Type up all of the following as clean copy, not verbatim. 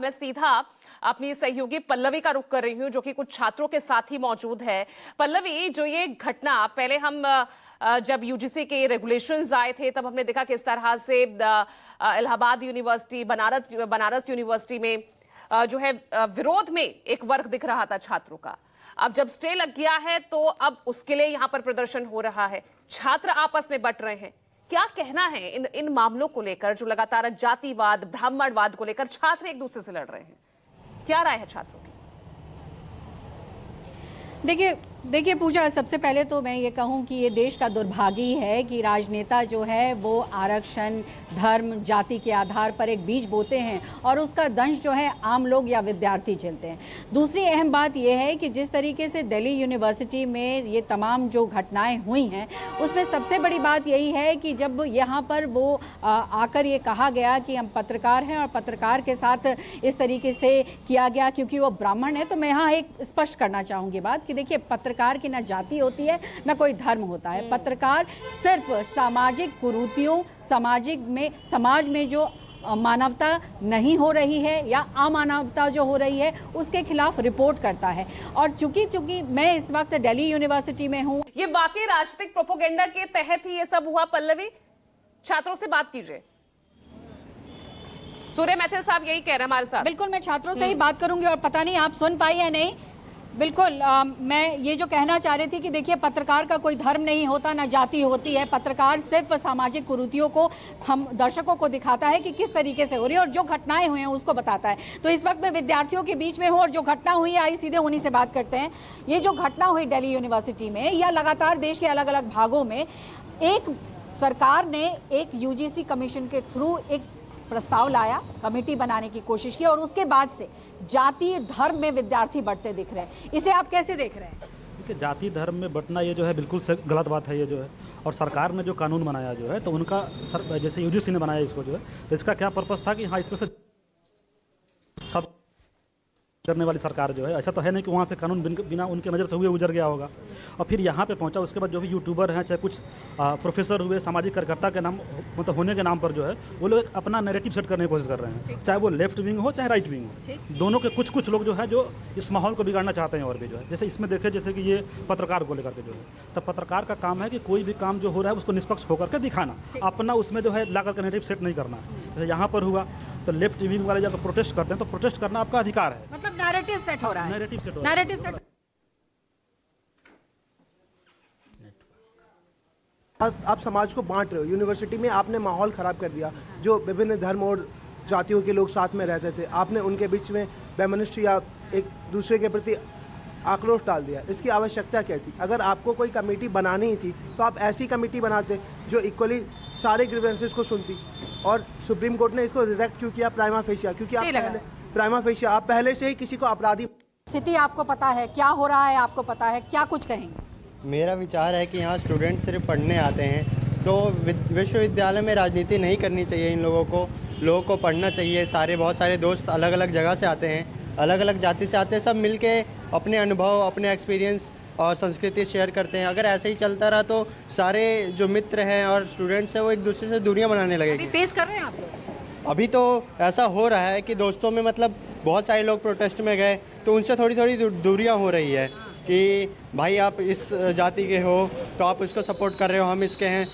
मैं सीधा अपनी सहयोगी पल्लवी का रुख कर रही हूं, जो कि कुछ छात्रों के साथ ही मौजूद है। पल्लवी, जो ये घटना पहले हम जब यूजीसी के रेगुलेशंस आए थे तब हमने देखा किस तरह से इलाहाबाद यूनिवर्सिटी, बनारस यूनिवर्सिटी में जो है विरोध में एक वर्ग दिख रहा था छात्रों का। अब जब स्टे लग गया है तो अब उसके लिए यहां पर प्रदर्शन हो रहा है, छात्र आपस में बट रहे हैं। क्या कहना है इन मामलों को लेकर, जो लगातार जातिवाद, ब्राह्मणवाद को लेकर छात्र एक दूसरे से लड़ रहे हैं? क्या राय है छात्रों की? देखिए पूजा, सबसे पहले तो मैं ये कहूं कि ये देश का दुर्भाग्य है कि राजनेता जो है वो आरक्षण, धर्म, जाति के आधार पर एक बीज बोते हैं और उसका दंश जो है आम लोग या विद्यार्थी झेलते हैं। दूसरी अहम बात यह है कि जिस तरीके से दिल्ली यूनिवर्सिटी में ये तमाम जो घटनाएं हुई हैं, उसमें सबसे बड़ी बात यही है कि जब यहाँ पर वो आकर ये कहा गया कि हम पत्रकार हैं और पत्रकार के साथ इस तरीके से किया गया क्योंकि वो ब्राह्मण है, तो मैं यहाँ एक स्पष्ट करना चाहूँगी बात कि देखिए, पत्रकार की ना जाति होती है ना कोई धर्म होता है। पत्रकार सिर्फ सामाजिक कुरीतियों, समाज में जो मानवता नहीं हो रही है या अमानवता जो हो रही है उसके खिलाफ रिपोर्ट करता है। और चूंकि मैं इस वक्त दिल्ली यूनिवर्सिटी में हूँ। ये वाकई राजनीतिक प्रोपेगेंडा के तहत ही ये सब हुआ? पल्लवी, छात्रों से बात कीजिए। सूर्य मैथिल साहब यही कह रहे हैं हमारे साथ। बिल्कुल, मैं छात्रों से ही बात करूंगी और पता नहीं आप सुन पाई या नहीं। बिल्कुल, मैं ये जो कहना चाह रही थी कि देखिए, पत्रकार का कोई धर्म नहीं होता, ना जाति होती है। पत्रकार सिर्फ सामाजिक कुरीतियों को हम दर्शकों को दिखाता है कि किस तरीके से हो रही है और जो घटनाएं हुई हैं उसको बताता है। तो इस वक्त मैं विद्यार्थियों के बीच में हूँ और जो घटना हुई है, आई सीधे उन्हीं से बात करते हैं। ये जो घटना हुई दिल्ली यूनिवर्सिटी में या लगातार देश के अलग अलग भागों में, एक सरकार ने एक यूजीसी कमीशन के थ्रू एक प्रस्ताव लाया, कमेटी बनाने की कोशिश की और उसके बाद से जाति धर्म में विद्यार्थी बढ़ते दिख रहे हैं। इसे आप कैसे देख रहे हैं? देखिए, जाति धर्म में बढ़ना ये जो है बिल्कुल गलत बात है ये जो है। और सरकार ने जो कानून बनाया जो है, तो उनका जैसे यूजीसी ने बनाया इसको जो है, तो इसका क्या पर्पस था कि हाँ, इसमें से सब करने वाली सरकार जो है, ऐसा तो है नहीं कि वहाँ से कानून बिना उनके नज़र से हुए गुजर गया होगा। और फिर यहाँ पे पहुँचा, उसके बाद जो भी यूट्यूबर हैं, चाहे कुछ प्रोफेसर हुए, सामाजिक कार्यकर्ता के नाम मतलब होने के नाम पर जो है, वो लोग अपना नैरेटिव सेट करने की कोशिश कर रहे हैं, चाहे वो लेफ्ट विंग हो चाहे राइट विंग हो। दोनों के कुछ लोग जो है जो इस माहौल को बिगाड़ना चाहते हैं। और भी जो है, जैसे इसमें देखे, जैसे कि ये पत्रकार को लेकर के जो है, तो पत्रकार का काम है कि कोई भी काम जो हो रहा है उसको निष्पक्ष होकर के दिखाना, अपना उसमें जो है ला करके नैरेटिव सेट नहीं करना। जैसे यहाँ पर हुआ तो लेफ्ट विंग वाले जब प्रोटेस्ट करते हैं तो प्रोटेस्ट करना आपका अधिकार है। मतलब नैरेटिव सेट हो रहा है। Narrative set. आप समाज को बांट रहे हो। यूनिवर्सिटी में आपने माहौल खराब कर दिया। जो विभिन्न धर्म और जातियों के लोग साथ में रहते थे, आपने उनके बीच में वैमनस्य या एक दूसरे के प्रति आक्रोश डाल दिया। इसकी आवश्यकता क्या थी? अगर आपको कोई कमेटी बनानी ही थी तो आप ऐसी कमेटी बनाते जो इक्वली सारे ग्रीवेंसेस को सुनती। और सुप्रीम कोर्ट ने इसको रिजेक्ट क्यों किया? प्राइमा फेशिया, क्योंकि आप पहले से ही किसी को अपराधी। स्थिति आपको पता है, क्या हो रहा है आपको पता है, क्या कुछ कहेंगे? मेरा विचार है कि यहाँ स्टूडेंट सिर्फ पढ़ने आते हैं, तो विश्वविद्यालय में राजनीति नहीं करनी चाहिए। इन लोगों को पढ़ना चाहिए। बहुत सारे दोस्त अलग अलग जगह से आते हैं, अलग अलग जाति से आते हैं, सब मिलके अपने अनुभव, अपने एक्सपीरियंस और संस्कृति शेयर करते हैं। अगर ऐसे ही चलता रहा तो सारे जो मित्र हैं और स्टूडेंट्स हैं वो एक दूसरे से दूरियां बनाने लगेंगे। फेस कर रहे हैं आप लोग? अभी तो ऐसा हो रहा है कि दोस्तों में मतलब बहुत सारे लोग प्रोटेस्ट में गए तो उनसे थोड़ी दूरियां हो रही है कि भाई आप इस जाति के हो तो आप इसको सपोर्ट कर रहे हो, हम इसके हैं।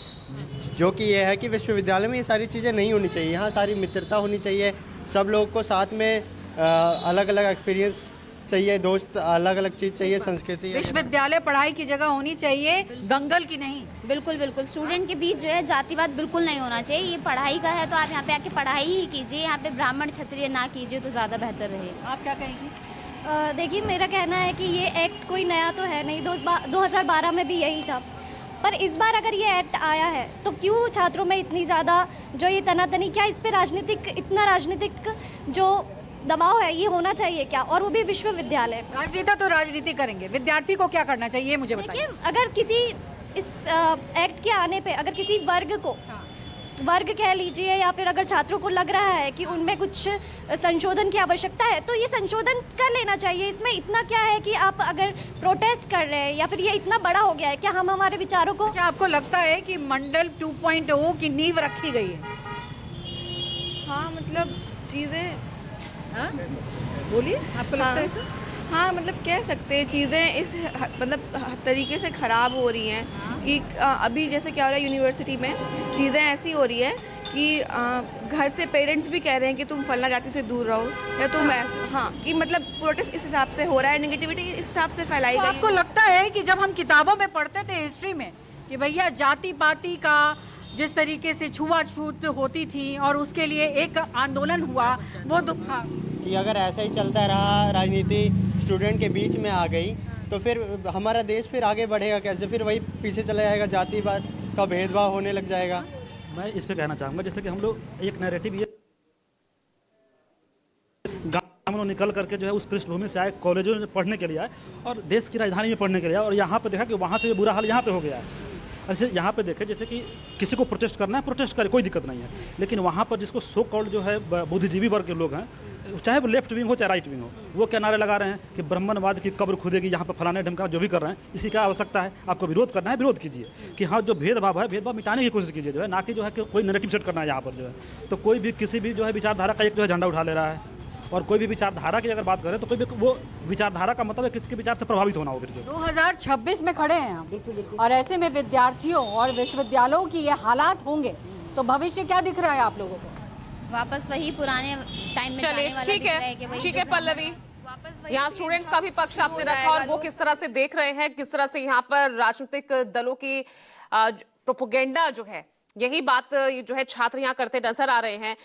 जो कि ये है कि विश्वविद्यालय में ये सारी चीज़ें नहीं होनी चाहिए। यहाँ सारी मित्रता होनी चाहिए, सब लोग को साथ में अलग अलग एक्सपीरियंस चाहिए, दोस्त अलग अलग चीज़ चाहिए, संस्कृति। विश्वविद्यालय पढ़ाई की जगह होनी चाहिए, दंगल की नहीं। बिल्कुल बिल्कुल, स्टूडेंट के बीच जो है जातिवाद बिल्कुल नहीं होना चाहिए। ये पढ़ाई का है तो आप यहाँ पे आके पढ़ाई ही कीजिए, यहाँ पे ब्राह्मण क्षत्रिय ना कीजिए तो ज़्यादा बेहतर रहेगा। आप क्या कहेंगी? देखिए, मेरा कहना है कि ये एक्ट कोई नया तो है नहीं, 2012 में भी यही था। पर इस बार अगर ये एक्ट आया है तो क्यों छात्रों में इतनी ज़्यादा जो ये तनातनी, क्या इस पर इतना राजनीतिक जो दबाव है, ये होना चाहिए क्या? और वो भी विश्वविद्यालय। राजनेता तो राजनीति करेंगे, विद्यार्थी को क्या करना चाहिए ये मुझे बताइए। अगर किसी इस एक्ट के आने पे अगर किसी वर्ग को, वर्ग कह लीजिए, या फिर अगर छात्रों को लग रहा है कि उनमें कुछ संशोधन की आवश्यकता है तो ये संशोधन कर लेना चाहिए। इसमें इतना क्या है कि आप अगर प्रोटेस्ट कर रहे हैं या फिर ये इतना बड़ा हो गया है, क्या हम हमारे विचारों को? अच्छा, आपको लगता है कि मंडल 2.0 की नींव रखी गई है? हाँ, मतलब चीज़ें बोलिए, आपको लगता है ऐसा? हाँ, मतलब कह सकते हैं चीज़ें इस मतलब तरीके से ख़राब हो रही हैं कि अभी जैसे क्या हो रहा है यूनिवर्सिटी में चीज़ें ऐसी हो रही है कि घर से पेरेंट्स भी कह रहे हैं कि तुम फलना जाति से दूर रहो या तुम ऐसा, हाँ, कि मतलब प्रोटेस्ट इस हिसाब से हो रहा है, नेगेटिविटी इस हिसाब से फैलाई तो गई आपको है। लगता है कि जब हम किताबों में पढ़ते थे हिस्ट्री में कि भैया जाति पाति का जिस तरीके से छुआछूत होती थी और उसके लिए एक आंदोलन हुआ वो तो हाँ, कि अगर ऐसा ही चलता रहा, राजनीति स्टूडेंट के बीच में आ गई, तो फिर हमारा देश फिर आगे बढ़ेगा कैसे? फिर वही पीछे चला जाएगा, जातिवाद का भेदभाव होने लग जाएगा। मैं इस पे कहना चाहूँगा जैसे कि हम लोग एक नैरेटिव ये गाँव में निकल करके जो है उस पृष्ठभूमि से आए, कॉलेजों में पढ़ने के लिए आए और देश की राजधानी में पढ़ने के लिए आए, और यहाँ पे देखा कि वहाँ से बुरा हाल यहाँ पे हो गया है। ऐसे यहाँ पे देखे जैसे कि किसी को प्रोटेस्ट करना है, प्रोटेस्ट करे, कोई दिक्कत नहीं है, लेकिन वहाँ पर जिसको सो कॉल्ड जो है बुद्धिजीवी वर्ग के लोग हैं, चाहे वो लेफ्ट विंग हो चाहे राइट विंग हो, वो क्या नारे लगा रहे हैं कि ब्राह्मणवाद की कब्र खुदेगी, यहाँ पर फलाने ढमकाना जो भी कर रहे हैं, इसी का आवश्यकता है। आपको विरोध करना है, विरोध कीजिए कि हाँ जो भेदभाव है, भेदभाव मिटाने की कोशिश कीजिए, जो है ना कि जो है कि कोई नैरेटिव सेट करना है यहाँ पर जो है। तो कोई भी किसी भी जो है विचारधारा का एक जो है झंडा उठा ले रहा है, और कोई भी विचारधारा की अगर बात करें तो कोई भी वो विचारधारा का मतलब है किसी के विचार से प्रभावित होना हो। फिर 2026 में खड़े हैं हम, और ऐसे में विद्यार्थियों और विश्वविद्यालयों की ये हालात होंगे तो भविष्य क्या दिख रहा है आप लोगों को? वापस वही पुराने टाइम में चलिए जाने वाला ठीक दिख रहा है, कि वही ठीक है जो पल्लवी, यहाँ स्टूडेंट्स का भी पक्ष आपने रखा और वो किस तरह से देख रहे हैं, किस तरह से यहाँ पर राजनीतिक दलों की प्रोपोगेंडा जो है, यही बात जो है छात्र यहाँ करते नजर आ रहे हैं।